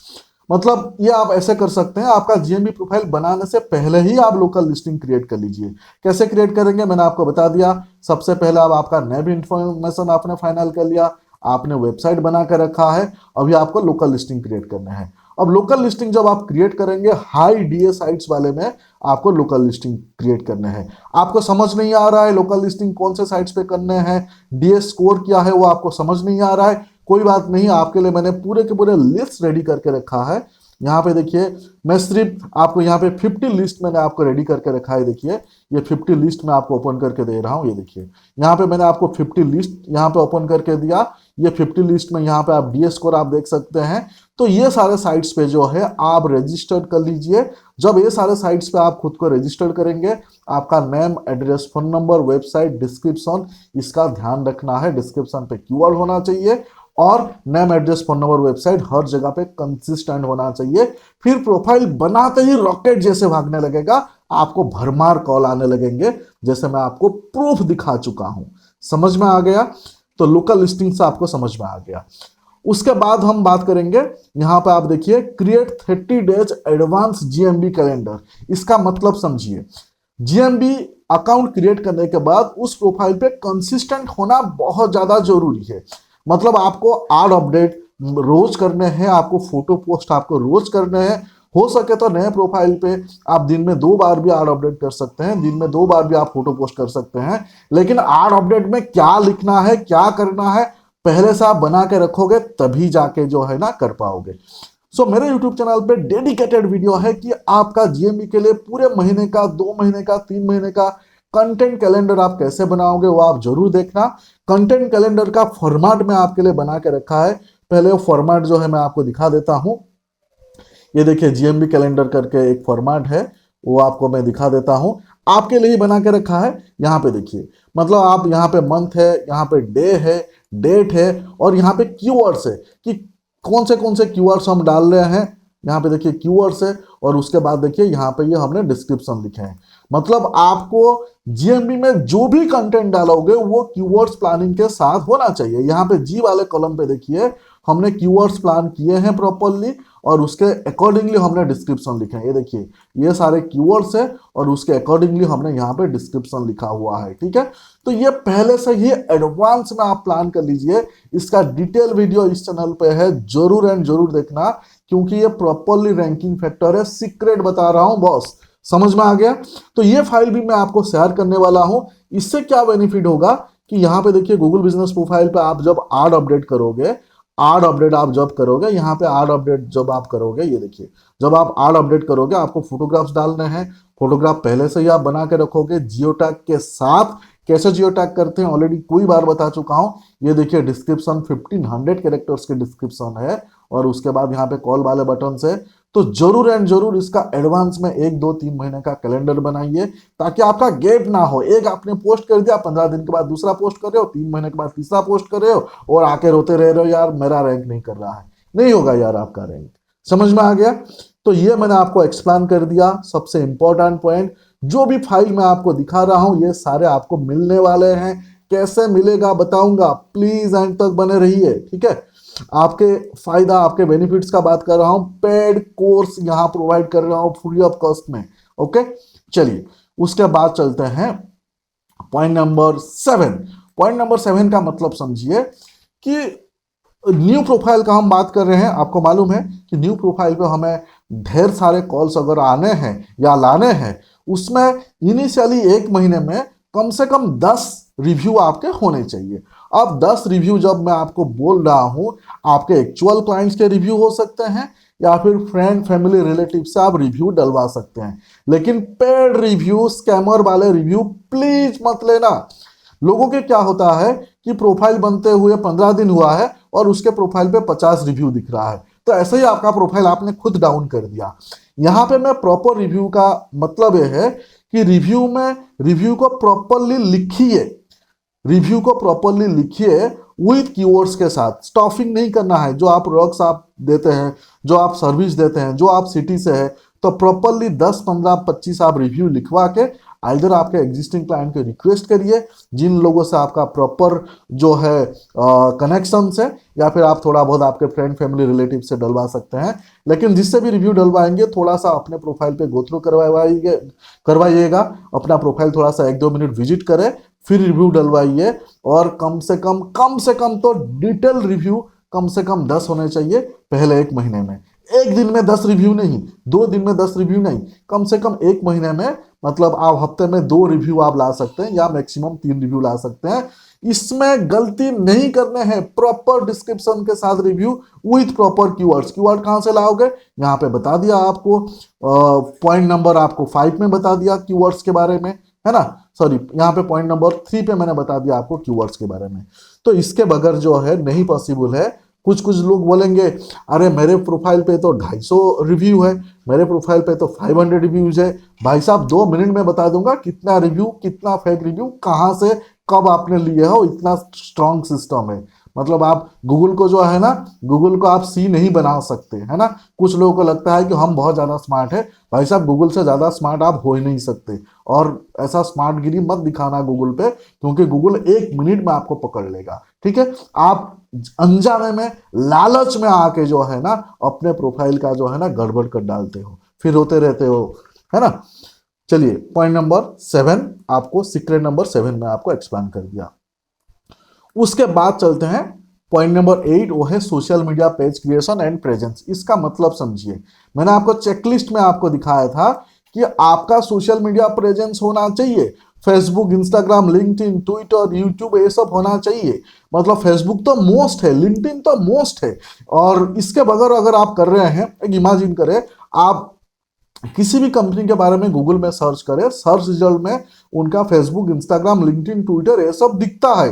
मतलब ये आप ऐसे कर सकते हैं, आपका जीएमबी प्रोफाइल बनाने से पहले ही आप लोकल लिस्टिंग क्रिएट कर लीजिए। कैसे क्रिएट करेंगे मैंने आपको बता दिया। सबसे पहले अब आपका नेम इंफॉर्मेशन आपने फाइनल कर लिया, आपने वेबसाइट बना कर रखा है, अभी आपको लोकल लिस्टिंग क्रिएट करना है। अब लोकल लिस्टिंग जब आप क्रिएट करेंगे, हाई डीए साइट्स वाले में आपको लोकल लिस्टिंग क्रिएट करने हैं। आपको समझ नहीं आ रहा है लोकल लिस्टिंग कौन से साइट्स पे करने हैं, डीए स्कोर क्या है वो आपको समझ नहीं आ रहा है, कोई बात नहीं, आपके लिए मैंने पूरे के पूरे लिस्ट रेडी करके रखा है। यहाँ पे देखिए, मैं सिर्फ आपको यहाँ पे 50 लिस्ट मैंने आपको रेडी करके रखा है। देखिए ये 50 लिस्ट मैं आपको ओपन करके दे रहा हूँ। ये देखिए यहाँ पे मैंने आपको 50 लिस्ट यहाँ पे ओपन करके दिया। ये 50 लिस्ट में यहाँ पे आप डीए स्कोर आप देख सकते हैं। तो ये सारे साइट्स पे जो है आप रजिस्टर कर लीजिए। जब ये सारे साइट्स पे आप खुद को रजिस्टर करेंगे, आपका name, address, phone number, website, description, इसका ध्यान रखना है। डिस्क्रिप्शन पे कीवर्ड होना चाहिए और name, address, phone number, website हर जगह पे कंसिस्टेंट होना चाहिए। फिर प्रोफाइल बनाते ही रॉकेट जैसे भागने लगेगा, आपको भरमार कॉल आने लगेंगे, जैसे मैं आपको प्रूफ दिखा चुका हूं। समझ में आ गया? तो लोकल लिस्टिंग से आपको समझ में आ गया। उसके बाद हम बात करेंगे, यहां पे आप देखिए create 30 days advance GMB calendar. इसका मतलब समझिए, जीएमबी अकाउंट क्रिएट करने के बाद उस प्रोफाइल पे कंसिस्टेंट होना बहुत ज्यादा जरूरी है। मतलब आपको एड अपडेट रोज करने हैं, आपको फोटो पोस्ट आपको रोज करने हैं। हो सके तो नए प्रोफाइल पे आप दिन में 2 बार भी एड अपडेट कर सकते हैं, दिन में 2 बार भी आप फोटो पोस्ट कर सकते हैं। लेकिन एड अपडेट में क्या लिखना है, क्या करना है, पहले से आप बना के रखोगे तभी जाके जो है ना कर पाओगे। सो मेरे यूट्यूब चैनल पे डेडिकेटेड वीडियो है कि आपका जीएमबी के लिए पूरे महीने का, 2 महीने का, 3 महीने का कंटेंट कैलेंडर आप कैसे बनाओगे वो आप जरूर देखना। कंटेंट कैलेंडर का फॉर्मेट में आपके लिए बना के रखा है। पहले वो फॉर्मेट जो है मैं आपको दिखा देता हूं। ये देखिए जीएमबी कैलेंडर करके एक फॉर्मेट है, वो आपको मैं दिखा देता हूं। आपके लिए ही बना के रखा है। यहाँ पे देखिए, मतलब आप यहाँ पे मंथ है, यहाँ पे डे है, डेट है और यहाँ पे कीवर्ड्स है कि कौन से कीवर्ड्स हम डाल रहे हैं। यहाँ पे देखिए कीवर्ड्स है और उसके बाद देखिए यहाँ पे ये हमने डिस्क्रिप्शन लिखे हैं। मतलब आपको जीएमबी में जो भी कंटेंट डालोगे वो कीवर्ड्स प्लानिंग के साथ होना चाहिए। यहाँ पे जी वाले कॉलम पे देखिए हमने कीवर्ड्स प्लान किए हैं प्रॉपरली और उसके अकॉर्डिंगली हमने डिस्क्रिप्शन लिखे हैं। ये देखिए ये सारे कीवर्ड्स है और उसके अकॉर्डिंगली हमने यहाँ पे डिस्क्रिप्शन लिखा हुआ है। ठीक है, तो ये पहले से ही एडवांस में आप प्लान कर लीजिए। इसका डिटेल वीडियो इस चैनल पे है, जरूर एंड जरूर देखना, क्योंकि ये प्रॉपरली रैंकिंग फैक्टर है। सीक्रेट बता रहा हूं बॉस, समझ में आ गया? तो ये फाइल भी मैं आपको शेयर करने वाला हूं। इससे क्या बेनिफिट होगा कि यहाँ पे देखिए गूगल बिजनेस प्रोफाइल पे आप जब आड अपडेट करोगे, आड अपडेट आप जब करोगे, यहाँ पे आड अपडेट जब आप करोगे, ये देखिए जब आप आड अपडेट करोगे आपको फोटोग्राफ्स डालने हैं। फोटोग्राफ पहले से ही आप बना के रखोगे जियो टैग के साथ। कैसे जियो टैग करते हैं ऑलरेडी कोई बार बता चुका हूं। ये देखिए डिस्क्रिप्शन 1500 कैरेक्टर्स के डिस्क्रिप्शन है और उसके बाद यहाँ पे कॉल वाले बटन से। तो जरूर एंड जरूर इसका एडवांस में 1 2 3 महीने का कैलेंडर बनाइए ताकि आपका गैप ना हो। एक आपने पोस्ट कर दिया, 15 दिन के बाद दूसरा पोस्ट कर रहे हो, 3 महीने के बाद तीसरा पोस्ट कर रहे हो और आके रोते रह रहे हो यार मेरा रैंक नहीं कर रहा है। नहीं होगा यार आपका रैंक। समझ में आ गया? तो ये मैंने आपको एक्सप्लेन कर दिया सबसे इंपॉर्टेंट पॉइंट। जो भी फाइल मैं आपको दिखा रहा हूं ये सारे आपको मिलने वाले हैं। कैसे मिलेगा बताऊंगा, प्लीज एंड तक बने रहिए, ठीक है। आपके फायदा, आपके बेनिफिट्स का बात कर रहा हूं। पेड कोर्स यहां प्रोवाइड कर रहा हूं फ्री ऑफ कॉस्ट में। ओके, चलिए उसके बाद चलते हैं पॉइंट नंबर 7। पॉइंट नंबर 7 का मतलब समझिए कि न्यू प्रोफाइल का हम बात कर रहे हैं। आपको मालूम है कि न्यू प्रोफाइल पे हमें ढेर सारे कॉल्स अगर आने हैं या लाने हैं, उसमें इनिशियली 1 महीने में कम से कम 10 रिव्यू आपके होने चाहिए। अब 10 रिव्यू जब मैं आपको बोल रहा हूं, आपके एक्चुअल क्लाइंट्स के रिव्यू हो सकते हैं या फिर फ्रेंड फैमिली रिलेटिव से आप रिव्यू डलवा सकते हैं। लेकिन पेड रिव्यू, स्कैमर वाले रिव्यू प्लीज मत लेना। लोगों के क्या होता है कि प्रोफाइल बनते हुए 15 दिन हुआ है और उसके प्रोफाइल पे 50 रिव्यू दिख रहा है, तो ऐसे ही आपका प्रोफाइल आपने खुद डाउन कर दिया। यहां पे मैं प्रॉपर रिव्यू का मतलब यह है कि रिव्यू को प्रॉपरली लिखिए। रिव्यू को प्रॉपरली लिखिए विथ कीवर्ड्स के साथ। स्टॉफिंग नहीं करना है। जो आप वर्क्स आप देते हैं, जो आप सर्विस देते हैं, जो आप सिटी से है, तो प्रॉपरली 10 15 25 आप रिव्यू लिखवा के आइदर आपके एग्जिस्टिंग क्लाइंट को रिक्वेस्ट करिए जिन लोगों से आपका प्रॉपर जो है कनेक्शन है, या फिर आप थोड़ा बहुत आपके फ्रेंड फैमिली रिलेटिव से डलवा सकते हैं। लेकिन जिससे भी रिव्यू डलवाएंगे थोड़ा सा अपने प्रोफाइल पे गो थ्रू करवाइएगा। अपना प्रोफाइल थोड़ा सा 1 2 मिनट विजिट करें, फिर रिव्यू डलवाइए। और कम से कम तो डिटेल रिव्यू कम से कम 10 होने चाहिए पहले 1 महीने में। एक दिन में 10 रिव्यू नहीं, 2 दिन में 10 रिव्यू नहीं, कम से कम 1 महीने में, मतलब आप हफ्ते में 2 रिव्यू आप ला सकते हैं या मैक्सिमम 3 रिव्यू ला सकते हैं। इसमें गलती नहीं करने हैं। प्रॉपर डिस्क्रिप्शन के साथ review with proper keywords. Keyword कहां से लाओगे? यहाँ पे बता दिया आपको, पॉइंट नंबर आपको 5 में बता दिया कीवर्ड्स के बारे में, है ना। सॉरी, यहाँ पे पॉइंट नंबर 3 पे मैंने बता दिया आपको कीवर्ड्स के बारे में। तो इसके बगैर जो है नहीं पॉसिबल है। कुछ लोग बोलेंगे अरे मेरे प्रोफाइल पे तो 250 रिव्यू है, मेरे प्रोफाइल पे तो 500 रिव्यूज है। भाई साहब 2 मिनट में बता दूंगा कितना रिव्यू, कितना फेक रिव्यू, कहां से कब आपने लिए हो। इतना स्ट्रॉन्ग सिस्टम है। मतलब आप गूगल को जो है ना, गूगल को आप सी नहीं बना सकते, है ना। कुछ लोगों को लगता है कि हम बहुत ज्यादा स्मार्ट है। भाई साहब गूगल से ज्यादा स्मार्ट आप हो ही नहीं सकते। और ऐसा स्मार्ट गिरी मत दिखाना गूगल पे, क्योंकि गूगल 1 मिनट में आपको पकड़ लेगा, ठीक है। आप अनजाने में, लालच में आके जो है ना अपने प्रोफाइल का जो है ना गड़बड़ कर डालते हो, फिर होते रहते हो, है ना। चलिए पॉइंट नंबर 7 आपको, सीक्रेट नंबर 7 में आपको एक्सप्लेन कर दिया। उसके बाद चलते हैं पॉइंट नंबर 8, वो है social media page creation and presence. इसका मतलब समझिए, मैंने आपको चेकलिस्ट में आपको दिखाया था कि आपका सोशल मीडिया प्रेजेंस होना चाहिए। Facebook, Instagram, LinkedIn, Twitter, YouTube, ये सब होना चाहिए। मतलब फेसबुक तो मोस्ट है, लिंक्डइन तो मोस्ट है। और इसके बगैर अगर आप कर रहे हैं, एक इमेजिन करें आप किसी भी कंपनी के बारे में गूगल में सर्च करें, सर्च रिजल्ट में उनका फेसबुक, इंस्टाग्राम, लिंक्डइन, ट्विटर ये सब दिखता है।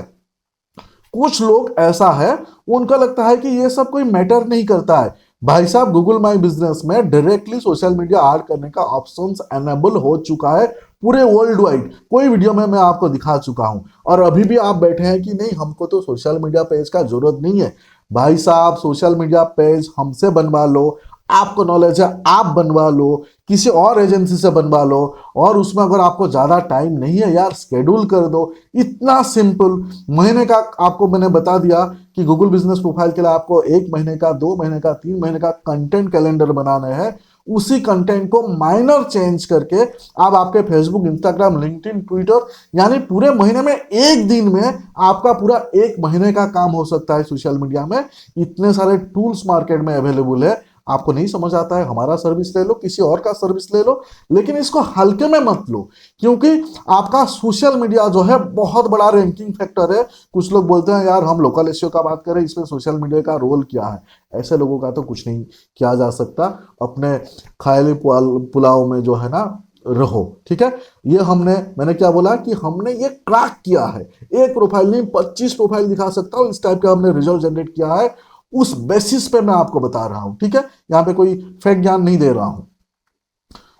कुछ लोग ऐसा है, उनका लगता है कि ये सब कोई मैटर नहीं करता है। भाई साहब गूगल माई बिजनेस में डायरेक्टली सोशल मीडिया ऐड करने का ऑप्शंस एनेबल हो चुका है पूरे वर्ल्ड वाइड। कोई वीडियो में मैं आपको दिखा चुका हूं। और अभी भी आप बैठे हैं कि नहीं हमको तो सोशल मीडिया पेज का जरूरत नहीं है। भाई साहब सोशल मीडिया पेज हमसे बनवा लो। आपको नॉलेज है, आप बनवा लो, किसी और एजेंसी से बनवा लो। और उसमें अगर आपको ज्यादा टाइम नहीं है यार, शेड्यूल कर दो। इतना सिंपल। महीने का आपको मैंने बता दिया कि गूगल बिजनेस प्रोफाइल के लिए आपको 1 महीने का, 2 महीने का, 3 महीने का कंटेंट कैलेंडर बनाना है। उसी कंटेंट को माइनर चेंज करके आप आपके फेसबुक, इंस्टाग्राम, लिंक्डइन, ट्विटर, यानी पूरे महीने में 1 दिन में आपका पूरा 1 महीने का काम हो सकता है सोशल मीडिया में। इतने सारे टूल्स मार्केट में अवेलेबल है। आपको नहीं समझ आता है, हमारा सर्विस ले लो, किसी और का सर्विस ले लो, लेकिन इसको हल्के में मत लो, क्योंकि आपका सोशल मीडिया जो है बहुत बड़ा रैंकिंग फैक्टर है। कुछ लोग बोलते हैं यार हम लोकल एसईओ का बात करें, इसमें सोशल मीडिया का रोल क्या है। ऐसे लोगों का तो कुछ नहीं किया जा सकता, अपने ख्याली पुलाव में जो है ना रहो, ठीक है। ये मैंने क्या बोला कि हमने ये क्रैक किया है, एक प्रोफाइल नहीं 25 प्रोफाइल दिखा सकता हूं, इस टाइप का हमने रिजल्ट जनरेट किया है, उस बेसिस पे मैं आपको बता रहा हूं, ठीक है। यहां पे कोई फेक ज्ञान नहीं दे रहा हूं।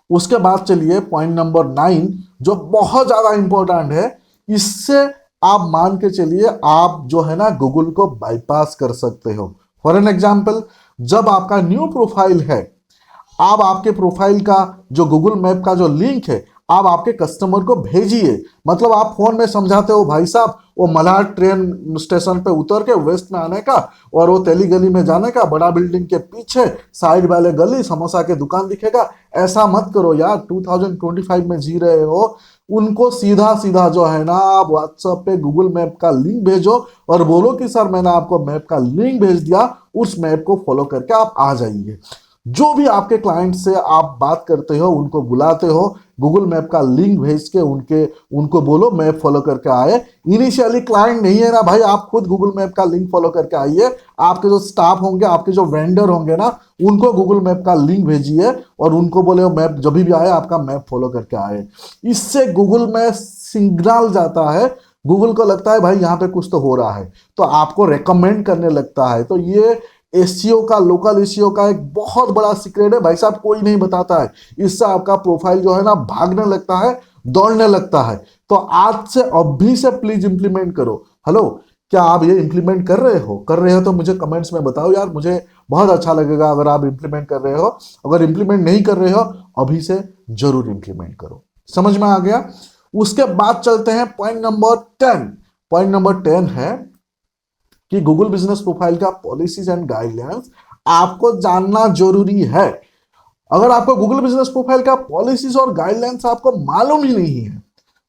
उसके बाद चलिए पॉइंट नंबर 9 जो बहुत ज्यादा इंपॉर्टेंट है, इससे आप मान के चलिए आप जो है ना गूगल को बाईपास कर सकते हो। फॉर एन एग्जाम्पल, जब आपका न्यू प्रोफाइल है, आप आपके प्रोफाइल का जो गूगल मैप का जो लिंक है आप आपके कस्टमर को भेजिए। मतलब आप फोन में समझाते हो भाई साहब वो मल्हार ट्रेन स्टेशन पे उतर के वेस्ट में आने का और वो तेली गली में जाने का, बड़ा बिल्डिंग के पीछे साइड वाले गली समोसा के दुकान दिखेगा। ऐसा मत करो यार, 2025 में जी रहे हो। उनको सीधा सीधा जो है ना आप व्हाट्सएप पे गूगल मैप का लिंक भेजो और बोलो कि सर मैंने आपको मैप का लिंक भेज दिया, उस मैप को फॉलो करके आप आ जाइए। जो भी आपके क्लाइंट से आप बात करते हो उनको बुलाते हो, गूगल मैप का लिंक भेज के उनको बोलो मैप फॉलो करके आए। इनिशियली क्लाइंट नहीं है ना भाई, आप खुद गूगल मैप का लिंक फॉलो करके आइए। आपके जो स्टाफ होंगे, आपके जो वेंडर होंगे ना, उनको गूगल मैप का लिंक भेजिए और उनको बोले मैप जब भी आए आपका मैप फॉलो करके आए। इससे गूगल में सिग्नल जाता है, गूगल को लगता है भाई यहाँ पे कुछ तो हो रहा है, तो आपको रेकमेंड करने लगता है। तो ये एसईओ का, लोकल एसईओ का एक बहुत बड़ा सीक्रेट है भाई साहब, कोई नहीं बताता है। इससे आपका प्रोफाइल जो है ना भागने लगता है, दौड़ने लगता है। तो आज से अभी से प्लीज इंप्लीमेंट करो। हेलो, क्या आप ये इंप्लीमेंट कर रहे हो? कर रहे हो तो मुझे कमेंट्स में बताओ यार, मुझे बहुत अच्छा लगेगा अगर आप इंप्लीमेंट कर रहे हो। अगर इंप्लीमेंट नहीं कर रहे हो अभी से जरूर इंप्लीमेंट करो। समझ में आ गया? उसके बाद चलते हैं पॉइंट नंबर 10। पॉइंट नंबर 10 है कि गूगल बिजनेस प्रोफाइल का पॉलिसीज एंड गाइडलाइंस आपको जानना जरूरी है। अगर आपको गूगल बिजनेस प्रोफाइल का पॉलिसीज और गाइडलाइंस आपको मालूम ही नहीं है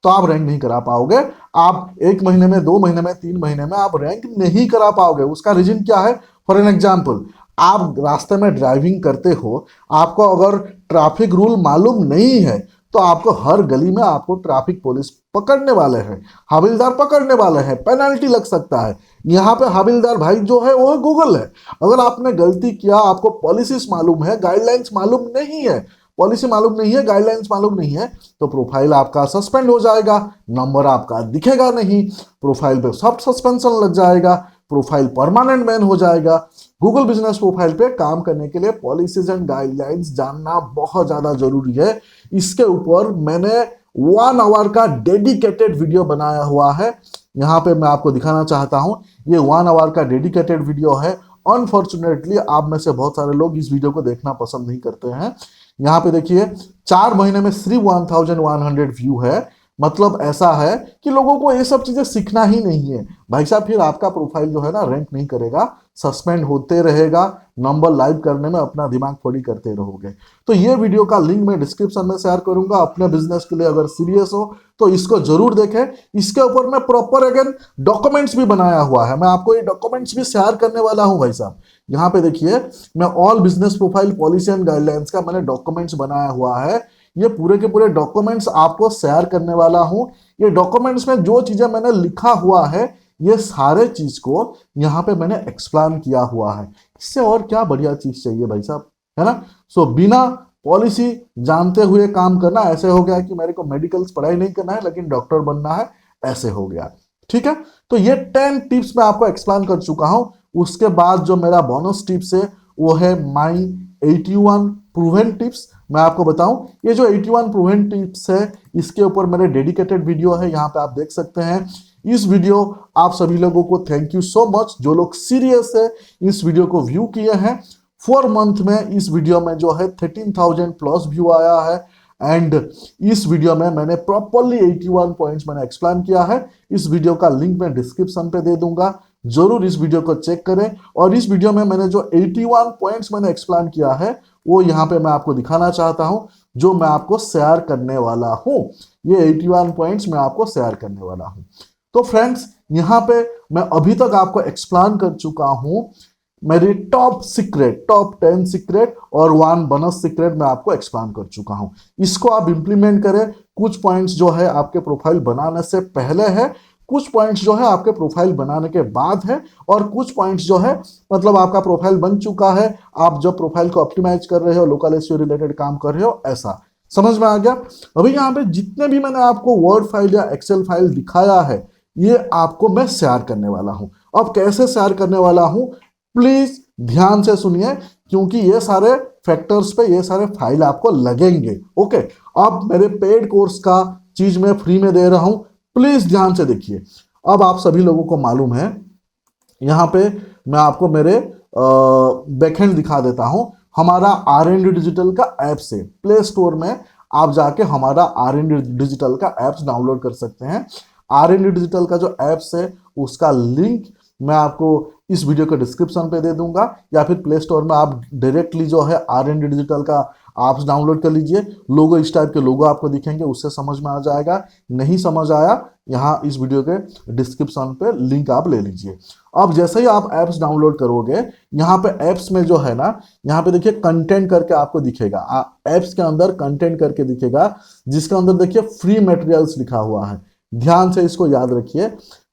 तो आप रैंक नहीं करा पाओगे। आप 1 महीने में, 2 महीने में, 3 महीने में आप रैंक नहीं करा पाओगे। उसका रीजन क्या है? फॉर एन एग्जाम्पल, आप रास्ते में ड्राइविंग करते हो, आपको अगर ट्रैफिक रूल मालूम नहीं है तो आपको हर गली में आपको ट्रैफिक पुलिस पकड़ने वाले हैं, हवलदार पकड़ने वाले हैं, पेनल्टी लग सकता है। यहाँ पे हवलदार भाई जो है वो गूगल है। अगर आपने गलती किया, आपको पॉलिसीज मालूम है, गाइडलाइंस मालूम नहीं है, पॉलिसी मालूम नहीं है, गाइडलाइंस मालूम नहीं है, तो प्रोफाइल आपका सस्पेंड हो जाएगा, नंबर आपका दिखेगा नहीं, प्रोफाइल पे सॉफ्ट सस्पेंशन लग जाएगा, प्रोफाइल परमानेंट बैन हो जाएगा। गूगल बिजनेस प्रोफाइल पे काम करने के लिए पॉलिसीज एंड गाइडलाइंस जानना बहुत ज्यादा जरूरी है। इसके ऊपर मैंने 1 आवर का डेडिकेटेड वीडियो बनाया हुआ है, यहाँ पे मैं आपको दिखाना चाहता हूँ। ये 1 आवर का डेडिकेटेड वीडियो है। अनफॉर्चुनेटली आप में से बहुत सारे लोग इस वीडियो को देखना पसंद नहीं करते हैं। यहाँ पे देखिए 4 महीने में सिर्फ 1100 व्यू है। मतलब ऐसा है कि लोगों को ये सब चीजें सीखना ही नहीं है भाई साहब, फिर आपका प्रोफाइल जो है ना रैंक नहीं करेगा, सस्पेंड होते रहेगा, नंबर लाइव करने में अपना दिमाग फोड़ी करते रहोगे। तो ये वीडियो का लिंक मैं डिस्क्रिप्शन में शेयर करूंगा। अपने बिजनेस के लिए अगर सीरियस हो तो इसको जरूर देखें। इसके ऊपर मैं प्रॉपर अगेन डॉक्यूमेंट्स भी बनाया हुआ है, मैं आपको ये डॉक्यूमेंट्स भी शेयर करने वाला हूं भाई साहब। यहाँ पे देखिए मैं all business profile policy and guidelines का मैंने डॉक्यूमेंट्स बनाया हुआ है। ये पूरे के पूरे डॉक्यूमेंट्स आपको शेयर करने वाला हूं। ये डॉक्यूमेंट्स में जो चीजें मैंने लिखा हुआ है ये सारे चीज को यहाँ पे मैंने एक्सप्लेन किया हुआ है। इससे और क्या बढ़िया चीज चाहिए भाई साहब, है ना। सो बिना पॉलिसी जानते हुए काम करना, ऐसे हो गया कि मेरे को मेडिकल्स पढ़ाई नहीं करना है लेकिन डॉक्टर बनना है, ऐसे हो गया। ठीक है, तो ये 10 टिप्स मैं आपको एक्सप्लेन कर चुका हूं। उसके बाद जो मेरा बोनस टिप्स है वो है माई 81 प्रूवन टिप्स। मैं आपको बताऊं, ये जो 81 प्रूवन टिप्स है इसके ऊपर मेरे डेडिकेटेड वीडियो है, यहाँ पे आप देख सकते हैं। इस वीडियो आप सभी लोगों को थैंक यू सो मच, जो लोग सीरियस है इस वीडियो को व्यू किए हैं। 4 मंथ में इस वीडियो में जो है 13,000 प्लस व्यू आया है। एंड इस वीडियो में मैंने प्रॉपरली 81 पॉइंट्स मैंने एक्सप्लेन किया है। इस वीडियो का लिंक मैं डिस्क्रिप्शन पे दे दूंगा, जरूर इस वीडियो को चेक करें। और इस वीडियो में मैंने जो 81 पॉइंट्स मैंने एक्सप्लेन किया है वो यहाँ पे मैं आपको दिखाना चाहता हूं, जो मैं आपको शेयर करने वाला हूं। ये 81 पॉइंट्स मैं आपको शेयर करने वाला हूं। तो फ्रेंड्स, यहाँ पे मैं अभी तक आपको एक्सप्लेन कर चुका हूं मेरी टॉप सीक्रेट, टॉप 10 सीक्रेट और 1 बोनस सीक्रेट मैं आपको एक्सप्लेन कर चुका हूं। इसको आप इंप्लीमेंट करें। कुछ पॉइंट्स जो है आपके प्रोफाइल बनाने से पहले है, कुछ पॉइंट्स जो है आपके प्रोफाइल बनाने के बाद है, और कुछ पॉइंट्स जो है मतलब आपका प्रोफाइल बन चुका है, आप जब प्रोफाइल को ऑप्टिमाइज कर रहे हो, लोकल एसईओ रिलेटेड काम कर रहे हो, ऐसा समझ में आ गया। अभी यहाँ पे जितने भी मैंने आपको वर्ड फाइल या एक्सेल फाइल दिखाया है, ये आपको मैं शेयर करने वाला हूं। अब कैसे शेयर करने वाला हूं, प्लीज ध्यान से सुनिए, क्योंकि ये सारे फैक्टर्स पे ये सारे फाइल आपको लगेंगे। ओके, अब मेरे पेड कोर्स का चीज मैं फ्री में दे रहा हूं, प्लीज ध्यान से देखिए। अब आप सभी लोगों को मालूम है, यहाँ पे मैं आपको मेरे बैकएंड दिखा देता हूं। हमारा R&D डिजिटल का ऐप से प्ले स्टोर में आप जाके हमारा R&D डिजिटल का ऐप्स डाउनलोड कर सकते हैं। R&D डिजिटल का जो ऐप्स है उसका लिंक मैं आपको इस वीडियो के डिस्क्रिप्शन पे दे दूंगा, या फिर प्ले स्टोर में आप डायरेक्टली जो है R&D डिजिटल का ऐप्स डाउनलोड कर लीजिए। लोगो, इस टाइप के लोगो आपको दिखेंगे, उससे समझ में आ जाएगा। नहीं समझ आया, यहाँ इस वीडियो के डिस्क्रिप्शन पे लिंक आप ले लीजिए। अब जैसे ही आप ऐप्स डाउनलोड करोगे, यहाँ पे ऐप्स में जो है ना, यहाँ पे देखिए कंटेंट करके आपको दिखेगा, ऐप्स के अंदर कंटेंट करके दिखेगा, जिसके अंदर देखिए फ्री मटेरियल्स लिखा हुआ है। ध्यान से इसको याद रखिए,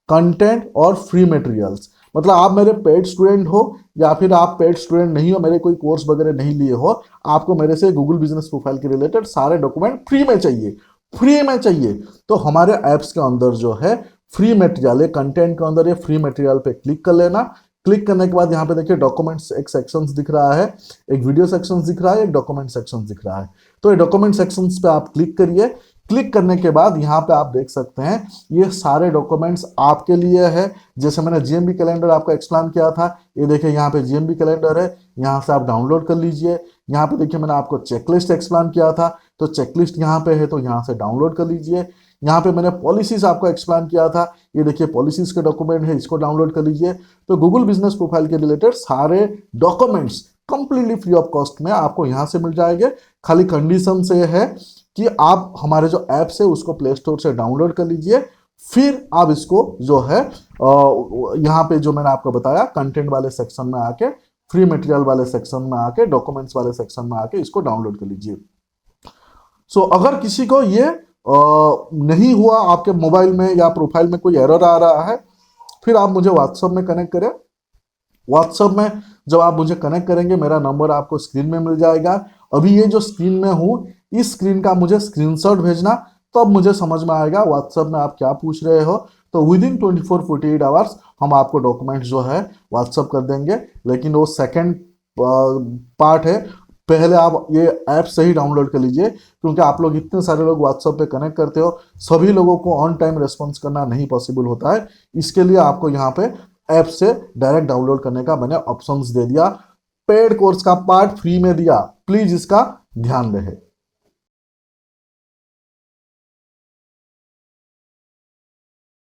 कंटेंट और फ्री मटेरियल्स। मतलब आप मेरे पेड स्टूडेंट हो या फिर आप पेड स्टूडेंट नहीं हो, मेरे कोई कोर्स वगैरह नहीं लिए हो, आपको मेरे से गूगल बिजनेस प्रोफाइल के रिलेटेड सारे डॉक्यूमेंट फ्री में चाहिए, फ्री में चाहिए, तो हमारे ऐप्स के अंदर जो है फ्री मटेरियल है, कंटेंट के अंदर ये फ्री मटेरियल पे क्लिक कर लेना। क्लिक करने के बाद यहाँ पे देखिए डॉक्यूमेंट्स एक सेक्शंस दिख रहा है, एक वीडियो सेक्शंस दिख रहा है, एक डॉक्यूमेंट सेक्शंस दिख रहा है। तो ये डॉक्यूमेंट सेक्शंस पे आप क्लिक करिए। क्लिक करने के बाद यहाँ पे आप देख सकते हैं ये सारे डॉक्यूमेंट्स आपके लिए है। जैसे मैंने जीएमबी कैलेंडर आपको एक्सप्लेन किया था, ये देखिए यहाँ पे जीएमबी कैलेंडर है, यहाँ से आप डाउनलोड कर लीजिए। यहाँ पे देखिए मैंने आपको चेकलिस्ट एक्सप्लेन किया था, तो चेकलिस्ट यहाँ पे है, तो यहाँ से डाउनलोड कर लीजिए। यहाँ पे मैंने पॉलिसीज आपको एक्सप्लेन किया था, ये देखिए पॉलिसीज के डॉक्यूमेंट है, इसको डाउनलोड कर लीजिए। तो गूगल बिजनेस प्रोफाइल के रिलेटेड सारे documents completely free of cost में आपको यहाँ से मिल जाएंगे। खाली कंडीशन से है कि आप हमारे जो ऐप्स है उसको प्ले स्टोर से डाउनलोड कर लीजिए, फिर आप इसको जो है यहाँ पे जो मैंने आपको बताया कंटेंट वाले सेक्शन में आके, फ्री मटेरियल वाले सेक्शन में आके, डॉक्यूमेंट्स वाले सेक्शन में आके इसको डाउनलोड कर लीजिए। सो अगर किसी को ये नहीं हुआ, आपके मोबाइल में या प्रोफाइल में कोई एरर आ रहा है, फिर आप मुझे व्हाट्सएप में कनेक्ट करें। व्हाट्सएप में जब आप मुझे कनेक्ट करेंगे, मेरा नंबर आपको स्क्रीन में मिल जाएगा। अभी ये जो स्क्रीन में हूँ, इस स्क्रीन का मुझे स्क्रीनशॉट भेजना, तो अब मुझे समझ में आएगा व्हाट्सएप में आप क्या पूछ रहे हो। तो विद इन 24-48 आवर्स हम आपको डॉक्यूमेंट जो है व्हाट्सएप कर देंगे। लेकिन वो सेकेंड पार्ट है, पहले आप ये ऐप से ही डाउनलोड कर लीजिए, क्योंकि आप लोग इतने सारे लोग व्हाट्सएप पे कनेक्ट करते हो, सभी लोगों को ऑन टाइम रिस्पॉन्स करना नहीं पॉसिबल होता है। इसके लिए आपको यहाँ पे ऐप से डायरेक्ट डाउनलोड करने का मैंने ऑप्शंस दे दिया। पेड कोर्स का पार्ट फ्री में दिया, प्लीज इसका ध्यान रहे।